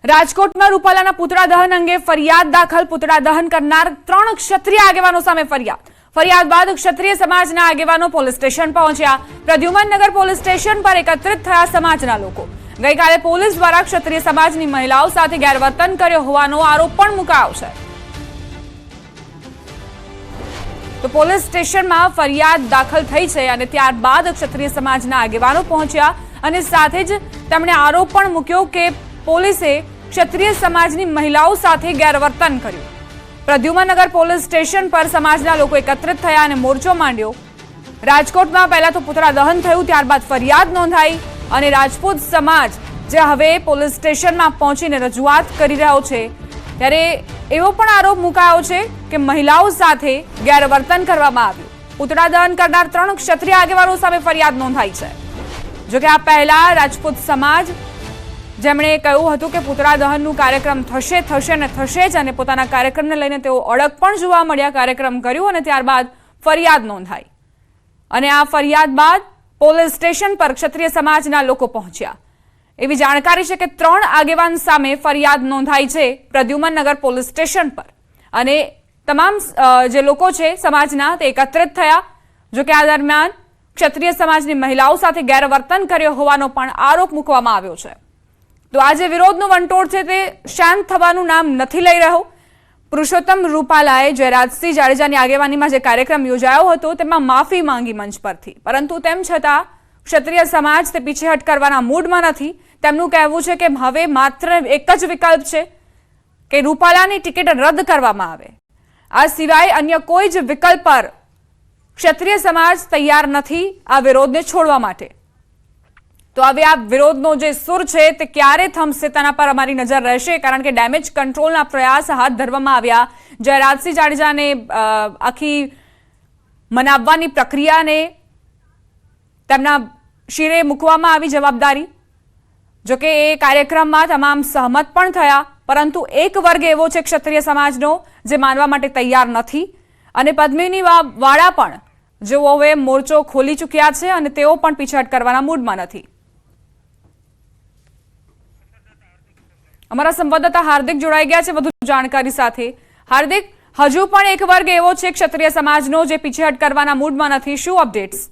રાજકોટમાં રૂપાલાના પુતળા દહન અંગે ફરિયાદ દાખલ. પુતળા દહન કરનાર 3 ક્ષત્રિય આગેવાનો સામે ફરિયાદ બાદ ક્ષત્રિય સમાજના આગેવાનો પોલીસ સ્ટેશન પહોંચ્યા. પ્રદ્યુમનનગર પોલીસ સ્ટેશન પર એકત્રિત થયા સમાજના લોકો. ગઈકાલે પોલીસ દ્વારા ક્ષત્રિય સમાજની મહિલાઓ સાથે ગેરવર્તન કર્યો હોવાનો આરોપ પણ મુકાયો છે. તો પોલીસ સ્ટેશનમાં ફરિયાદ દાખલ થઈ છે અને ત્યારબાદ ક્ષત્રિય સમાજના આગેવાનો પહોંચ્યા અને સાથે જ તેમણે આરોપ પણ મૂક્યો કે પોલીસે ક્ષત્રિય સમાજની મહિલાઓ સાથે ગેરવર્તન કર્યું. પ્રદ્યુમનનગર પોલીસ સ્ટેશન પર સમાજના લોકો એકત્રિત થયા અને મોરચો માંડ્યો. રાજકોટમાં પહેલા તો પુતળા દહન થયું, ત્યારબાદ ફરિયાદ નોંધાઈ અને રાજપૂત સમાજ જે હવે પોલીસ સ્ટેશનમાં પહોંચીને રજૂઆત કરી રહ્યો છે, ત્યારે એવો પણ આરોપ મુકાયો છે કે મહિલાઓ સાથે ગેરવર્તન કરવામાં આવ્યું. પુતળા દહન કરનાર 3 ક્ષત્રિય આગેવાનો સામે ફરિયાદ નોંધાઈ છે. જોકે આ પહેલા રાજપૂત સમાજ જેમણે કહ્યું હતું કે પુતળા દહનનું કાર્યક્રમ થશે ને થશે જ, અને પોતાના કાર્યક્રમને લઈને તેઓ અડગ પણ જોવા મળ્યા. કાર્યક્રમ કર્યું અને ત્યારબાદ ફરિયાદ નોંધાઈ અને આ ફરિયાદ બાદ પોલીસ સ્ટેશન પર ક્ષત્રિય સમાજના લોકો પહોંચ્યા. એવી જાણકારી છે કે 3 આગેવાન સામે ફરિયાદ નોંધાઈ છે પ્રદ્યુમનનગર પોલીસ સ્ટેશન પર અને તમામ જે લોકો છે સમાજના તે એકત્રિત થયા. જોકે આ દરમિયાન ક્ષત્રિય સમાજની મહિલાઓ સાથે ગેરવર્તન કર્યો હોવાનો પણ આરોપ મૂકવામાં આવ્યો છે. તો આ જે વિરોધનો વંટોળ છે તે શાંત થવાનું નામ નથી લઈ રહ્યો. પુરુષોત્તમ રૂપાલાએ જયરાજસિંહ જાડેજાની આગેવાનીમાં જે કાર્યક્રમ યોજાયો હતો તેમાં માફી માંગી મંચ પરથી, પરંતુ તેમ છતાં ક્ષત્રિય સમાજ તે પીછેહટ કરવાના મૂડમાં નથી. તેમનું કહેવું છે કે હવે માત્ર એક જ વિકલ્પ છે કે રૂપાલાની ટિકિટ રદ કરવામાં આવે. આ સિવાય અન્ય કોઈ જ વિકલ્પ પર ક્ષત્રિય સમાજ તૈયાર નથી આ વિરોધને છોડવા માટે. તો હવે આ વિરોધનો જે સુર છે તે ક્યારે થમશે તેના પર અમારી નજર રહેશે, કારણ કે ડેમેજ કંટ્રોલના પ્રયાસ હાથ ધરવામાં આવ્યા. જયરાજસિંહ જાડેજાને આખી મનાવવાની પ્રક્રિયાને તેમના શિરે મૂકવામાં આવી જવાબદારી. જોકે એ કાર્યક્રમમાં તમામ સહમત પણ થયા, પરંતુ એક વર્ગ એવો છે ક્ષત્રિય સમાજનો જે માનવા માટે તૈયાર નથી. અને પદ્મિની વાળા પણ જેઓ હવે મોરચો ખોલી ચૂક્યા છે અને તેઓ પણ પીછેહટ કરવાના મૂડમાં નથી. અમારા સંવાદદાતા હાર્દિક જોડાઈ ગયા છે વધુ જાણકારી સાથે. હાર્દિક, હજુ પણ એક વર્ગ એવો છે ક્ષત્રિય સમાજનો જે પીછેહટ કરવાના મૂડમાં નથી, શું અપડેટ્સ?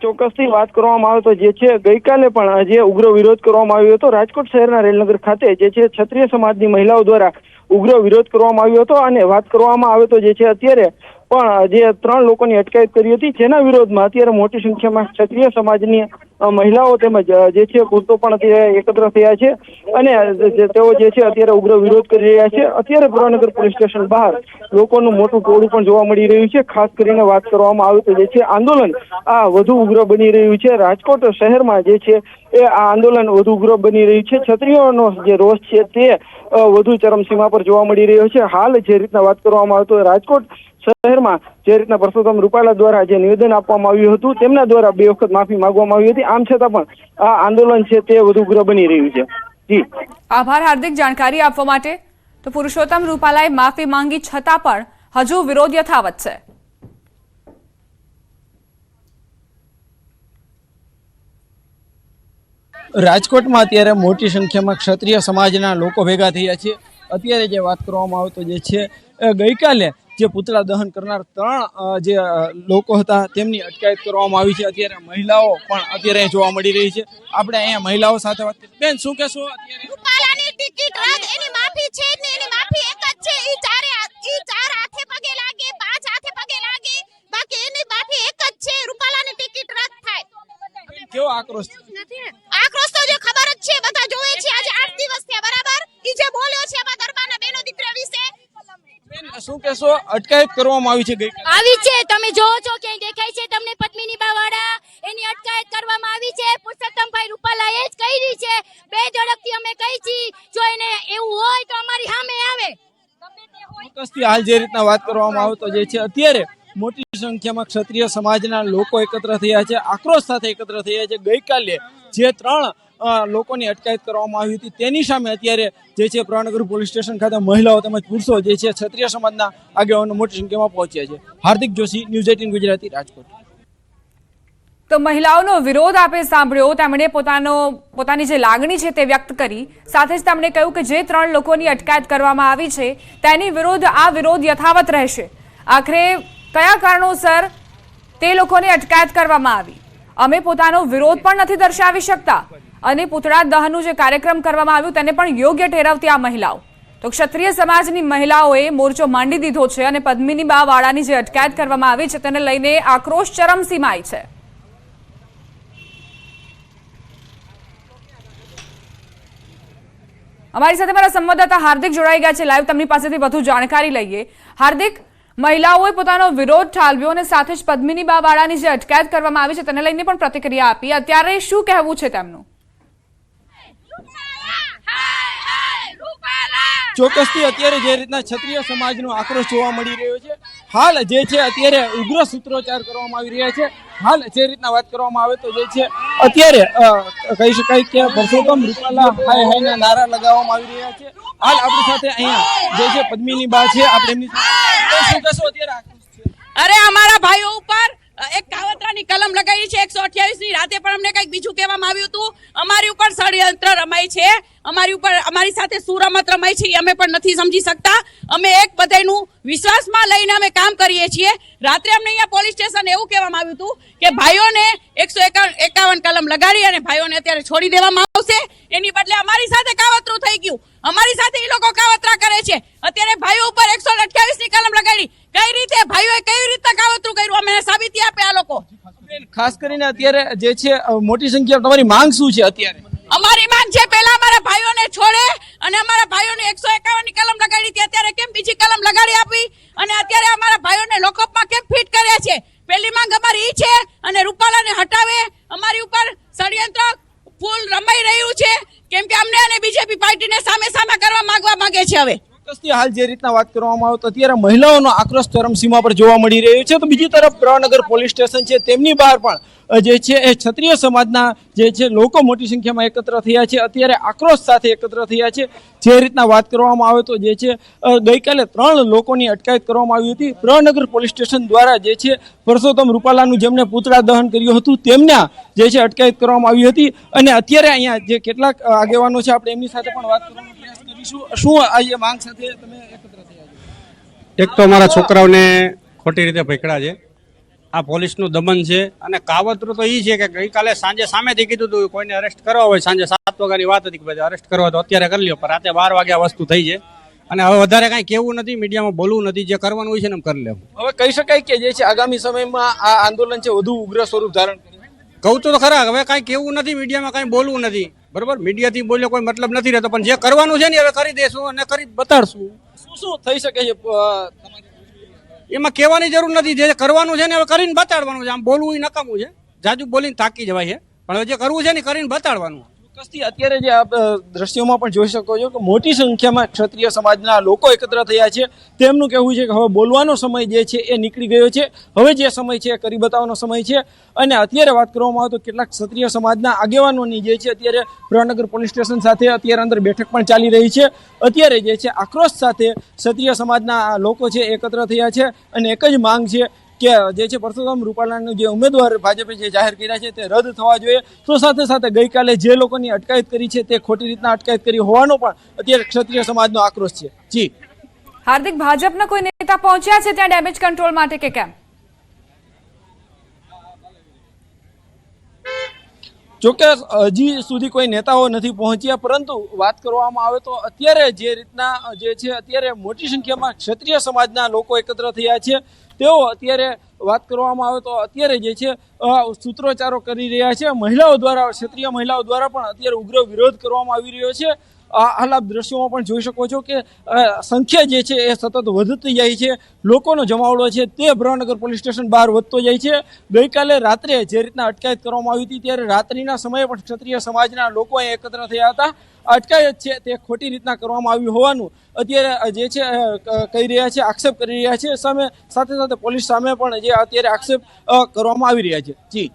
ચોક્કસથી વાત કરવામાં આવે તો જે છે ગઈકાલે પણ જે ઉગ્ર વિરોધ કરવામાં આવ્યો હતો રાજકોટ શહેરના રેલનગર ખાતે, જે છે ક્ષત્રિય સમાજની મહિલાઓ દ્વારા ઉગ્ર વિરોધ કરવામાં આવ્યો હતો. અને વાત કરવામાં આવે તો જે છે અત્યારે પણ જે 3 લોકોની અટકાયત કરી હતી, જેના વિરોધમાં અત્યારે મોટી સંખ્યામાં ક્ષત્રિય સમાજની મહિલાઓ તેમજ જે છે પુરુષો પણ અત્યારે એકત્ર થયા છે અને તેઓ જે છે અત્યારે ઉગ્ર વિરોધ કરી રહ્યા છે. અત્યારે પ્રદ્યુમનનગર પોલીસ સ્ટેશન બહાર લોકોનું મોટું ટોળું પણ જોવા મળી રહ્યું છે. ખાસ કરીને વાત કરવામાં આવે તો જે છે આંદોલન આ વધુ ઉગ્ર બની રહ્યું છે. રાજકોટ શહેરમાં જે છે એ આ આંદોલન વધુ ઉગ્ર બની રહ્યું છે. ક્ષત્રિયોનો જે રોષ છે તે વધુ ચરમસીમા પર જોવા મળી રહ્યો છે. હાલ જે રીતના વાત કરવામાં આવે તો રાજકોટ શહેરમાં જે રીતના પુરુષોત્તમ રૂપાલા દ્વારા જે નિવેદન આપવામાં આવ્યું હતું, તેમના દ્વારા 2 વખત માફી માંગવામાં આવી હતી. આમ છતાં પણ આ આંદોલન છે તે વધુ ઉગ્ર બની રહ્યું છે. જી આભાર હાર્દિક જાણકારી આપવા માટે. તો પુરુષોત્તમ રૂપાલાએ માફી માંગી છતાં પણ હજુ વિરોધ યથાવત છે. રાજકોટમાં અત્યારે મોટી સંખ્યામાં ક્ષત્રિય સમાજના લોકો ભેગા થયા છે. અત્યારે જે વાત કરવામાં આવે તો જે છે ગઈકાલે જે પુતળા દહન કરનાર 3 જે લોકો હતા તેમની અટકાયત કરવામાં આવી છે. અત્યારે મહિલાઓ પણ અત્યારે જોવા મળી રહી છે. આપણે અહીંયા મહિલાઓ સાથે વાત કરીએ. બેન, શું કહેશો? રૂપાલાની ટિકિટ રદ, એની માફી છે ને એની માફી એક જ છે. ઈ ચાર હાથે પગે લાગે, 5 હાથે પગે લાગે, બાકી એની માફી એક જ છે. રૂપાલાની ટિકિટ રદ થાય. કેવો આક્રોશ? આક્રોશ તો જે ખબર જ છે, બધા જોવે છે. આજે 8 દિવસ થયા, બરાબર. ઈ જે બોલ્યો છે એમાં દરબારના બેનો દીકરા વિશે. શું કહેશો? અટકાયત કરવામાં આવી છે ગઈકાલે. આવી છે, તમે જોવો છો ક્યાંય દેખાય છે તમને? પદ્મિની બાવાળા એની અટકાયત કરવામાં આવી છે. પુરુષોત્તમભાઈ રૂપાલાએ જ કરી છે. બે ઝડપથી અમે કહી છી, જો એને એવું હોય તો અમારી સામે આવે. ચોક્કસથી હાલ જે રીતના વાત કરવામાં આવે તો જે છે અત્યારે મોટી સંખ્યામાં ક્ષત્રિય સમાજના લોકો એકત્ર થયા છે, આક્રોશ સાથે એકત્ર થયા છે. ગઈકાલે જે 3 લોકોની અટકાયત કરવામાં આવી હતી તેની સામે અત્યારે જે છે પ્રદ્યુમનનગર પોલીસ સ્ટેશન ખાતે મહિલાઓ તેમજ પુરુષો જે છે ક્ષત્રિય સમાજના આગેવાનો મોટી સંખ્યામાં પહોંચ્યા છે. હાર્દિક જોશી, ન્યૂઝ 18 ગુજરાતી, રાજકોટ. તો મહિલાઓનો વિરોધ આપે સાંભળ્યો, તેમણે પોતાની જે લાગણી છે તે વ્યક્ત કરી. સાથે જ તેમણે કહ્યું કે જે 3 લોકોની અટકાયત કરવામાં આવી છે તેની વિરુદ્ધ આ વિરોધ યથાવત રહેશે. આખરે કયા કારણોસર તે લોકોની અટકાયત કરવામાં આવી, અમે પોતાનો વિરોધ પણ નથી દર્શાવી શકતા અને પૂતળા દહનનું જે કાર્યક્રમ કરવામાં આવ્યું તેને પણ યોગ્ય ઠેરવતી આ મહિલાઓ. તો ક્ષત્રિય સમાજની મહિલાઓએ મોરચો માંડી દીધો છે અને પદ્મિની બા વાળાની જે અટકાયત કરવામાં આવી છે તેને લઈને આક્રોશ ચરમસીમાએ છે. અમારી સાથે મારા સંવાદદાતા હાર્દિક જોડાઈ ગયા છે લાઈવ, તેમની પાસેથી વધુ જાણકારી લઈએ. હાર્દિક, મહિલાઓએ પોતાનો વિરોધ ઠાલવ્યો અને સાથે જ પદ્મિની બા વાળાની જે અટકાયત કરવામાં આવી છે તેને લઈને પણ પ્રતિક્રિયા આપી. અત્યારે શું કહેવું છે તેમનું? ચોક્કસથી અત્યારે જે રીતના ક્ષત્રિય સમાજનો આક્રોશ જોવા મળી રહ્યો છે, હાલ જે છે અત્યારે ઉગ્ર સૂત્રોચ્ચાર કરવામાં આવી રહ્યા છે. હાલ જે રીતના વાત કરવામાં આવે તો જે છે અત્યારે કહી શકાય કે પરસોત્તમ રૂપાલા હાય હાયના નારા લગાવવામાં આવી રહ્યા છે. હાલ આપણી સાથે અહીંયા જે છે પદ્મિની બા છે, આપણે એમની સાથે શું કહેશો અત્યારે આક્રોશ છે? અરે અમારા ભાઈઓ ઉપર એક કાવતરાની કલમ લગાવી છે 128 ની. રાતે પણ અમને કંઈક બીજું કહેવામાં આવ્યું હતું. અમારી ઉપર ષડયંત્ર રમાય છે, અમારી સાથે સુરમત રમાય છે, અમે પણ નથી સમજી શકતા. અમે એક બધાનું વિશ્વાસમાં લઈને અમે કામ કરીએ છીએ. રાત્રે અમને અહીંયા પોલીસ સ્ટેશન એવું કહેવામાં આવ્યું હતું કે ભાઈઓને 151 કલમ લગાડી અને ભાઈઓને અત્યારે છોડી દેવામાં આવશે. એની બદલે અમારી સાથે કાવતરું થઈ ગયું. અમારી સાથે એ લોકો કાવતરા કરે છે. અત્યારે ભાઈઓ ઉપર 128 ની કલમ લગાડી. કઈ રીતે ભાઈઓએ કેવી રીતે કાવતરું કર્યું અમને સાબિતી આપે આ લોકો. ખાસ કરીને અત્યારે જે છે મોટી સંખ્યા તમારી માંગ શું છે અત્યારે? અમારી માંગ છે પહેલા અમારા ભાઈઓને છોડે અને અમારા ભાઈઓને 151 ની કલમ લગાડી હતી, અત્યારે કેમ બીજી કલમ લગાડી આપી અને અત્યારે અમારા ભાઈઓને લોકઅપમાં કેમ ફિટ કર્યા છે. પહેલી માંગ અમારી ઈ છે અને રૂપાલાને હટાવે. અમારી ઉપર ષડયંત્ર ફૂલ રમાઈ રહ્યું છે કેમ કે અમને અને બીજેપી પાર્ટીને સામે કરવા માંગે છે. હવે હાલ જે રીતના વાત કરવામાં આવે તો અત્યારે મહિલાઓનો આક્રોશ ચરમસીમા પર જોવા મળી રહ્યો છે. તો બીજી તરફ પ્રણનગર પોલીસ સ્ટેશન છે તેમની બહાર પણ જે છે એ ક્ષત્રિય સમાજના જે છે લોકો મોટી સંખ્યામાં એકત્ર થયા છે, અત્યારે આક્રોશ સાથે એકત્ર થયા છે. જે રીતના વાત કરવામાં આવે તો જે છે ગઈકાલે 3 લોકોની અટકાયત કરવામાં આવી હતી. પ્રણનગર પોલીસ સ્ટેશન દ્વારા જે છે પરસોત્તમ રૂપાલાનું જેમને પૂતળા દહન કર્યું હતું તેમના જે છે અટકાયત કરવામાં આવી હતી. અને અત્યારે અહીંયા જે કેટલાક આગેવાનો છે આપણે એમની સાથે પણ વાત કરવાનો પ્રયાસ કરીશું. શું આ માંગ સાથે તમે એકત્ર થયા છો? એક તો અમારા છોકરાઓને ખોટી રીતે પકડ્યા છે, આ પોલીસનું દમન છે. અને કાવતરું તો એ છે કે ગઈકાલે સાંજે સામેથી કીધું હતું કોઈને અરેસ્ટ કરવા હોય સાંજે 7 વાગ્યાની વાત હતી કે ભાઈ અરેસ્ટ કરવા તો અત્યારે કરી લ્યો, પણ રાતે 12 વાગ્યા વસ્તુ થઈ છે. અને હવે વધારે કાંઈ કહેવું નથી, મીડિયામાં બોલવું નથી, જે કરવાનું હોય છે ને એમ કરી લેવું. હવે કહી શકાય કે જે છે આગામી સમયમાં આ આંદોલન છે વધુ ઉગ્ર સ્વરૂપ ધારણ કરે. કહું તો ખરા, હવે કાંઈ કહેવું નથી, મીડિયામાં કાંઈ બોલવું નથી. બરોબર, મીડિયાથી બોલ્યો કોઈ મતલબ નથી રહેતો, પણ જે કરવાનું છે ને હવે કરી દેશું અને કરી બતાડશું. શું થઈ શકે છે? એમાં કહેવાની જરૂર નથી, જે કરવાનું છે ને હવે કરીને બતાડવાનું છે. આમ બોલવું એ નકામું છે, જાજુ બોલીને થાકી જવાય છે, પણ હવે જે કરવું છે ને કરીને બતાડવાનું. ચોક્કસથી અત્યારે જે આપ દ્રશ્યોમાં પણ જોઈ શકો છો કે મોટી સંખ્યામાં ક્ષત્રિય સમાજના લોકો એકત્ર થયા છે. તેમનું કહેવું છે કે હવે બોલવાનો સમય જે છે એ નીકળી ગયો છે, હવે જે સમય છે એ કરી બતાવવાનો સમય છે. અને અત્યારે વાત કરવામાં આવે તો કેટલાક ક્ષત્રિય સમાજના આગેવાનોની જે છે અત્યારે પ્રણનગર પોલીસ સ્ટેશન સાથે અત્યારે અંદર બેઠક પણ ચાલી રહી છે. અત્યારે જે છે આક્રોશ સાથે ક્ષત્રિય સમાજના લોકો છે એકત્ર થયા છે અને એક જ માંગ છે કે જે છે પરસોત્તમ રૂપાલાનું જે ઉમેદવાર ભાજપે જે જાહેર કર્યા છે તે રદ થવા જોઈએ. તો સાથે સાથે ગઈકાલે જે લોકોની અટકાયત કરી છે તે ખોટી રીતના અટકાયત કરી હોવાનો પણ અત્યારે ક્ષત્રિય સમાજનો આક્રોશ છે. જી હાર્દિક, ભાજપના કોઈ નેતા પહોંચ્યા છે ત્યાં ડેમેજ કંટ્રોલ માટે કે કેમ? ચોક્કસ હજી સુધી કોઈ નેતાઓ નથી પહોંચ્યા, પરંતુ વાત કરવામાં આવે તો અત્યારે જે રીતના જે છે અત્યારે મોટી સંખ્યામાં ક્ષત્રિય સમાજના લોકો એકત્ર થયા છે. તેઓ અત્યારે વાત કરવામાં આવે તો અત્યારે જે છે સૂત્રોચ્ચારો કરી રહ્યા છે. મહિલાઓ દ્વારા, ક્ષત્રિય મહિલાઓ દ્વારા પણ અત્યારે ઉગ્ર વિરોધ કરવામાં આવી રહ્યો છે. હાલ આપ દ્રશ્યોમાં પણ જોઈ શકો છો કે સંખ્યા જે છે એ સતત વધતી જાય છે. લોકોનો જમાવડો છે તે પ્રણનગર પોલીસ સ્ટેશન બહાર વધતો જાય છે. ગઈકાલે રાત્રે જે રીતના અટકાયત કરવામાં આવી હતી ત્યારે રાત્રિના સમયે પણ ક્ષત્રિય સમાજના લોકો અહીં એકત્ર થયા હતા. અટકાયત છે તે ખોટી રીતના કરવામાં આવ્યું હોવાનું અત્યારે જે છે કહી રહ્યા છે, આક્ષેપ કરી રહ્યા છે. સાથે સાથે પોલીસ સામે પણ જે અત્યારે આક્ષેપ કરવામાં આવી રહ્યા છે. જી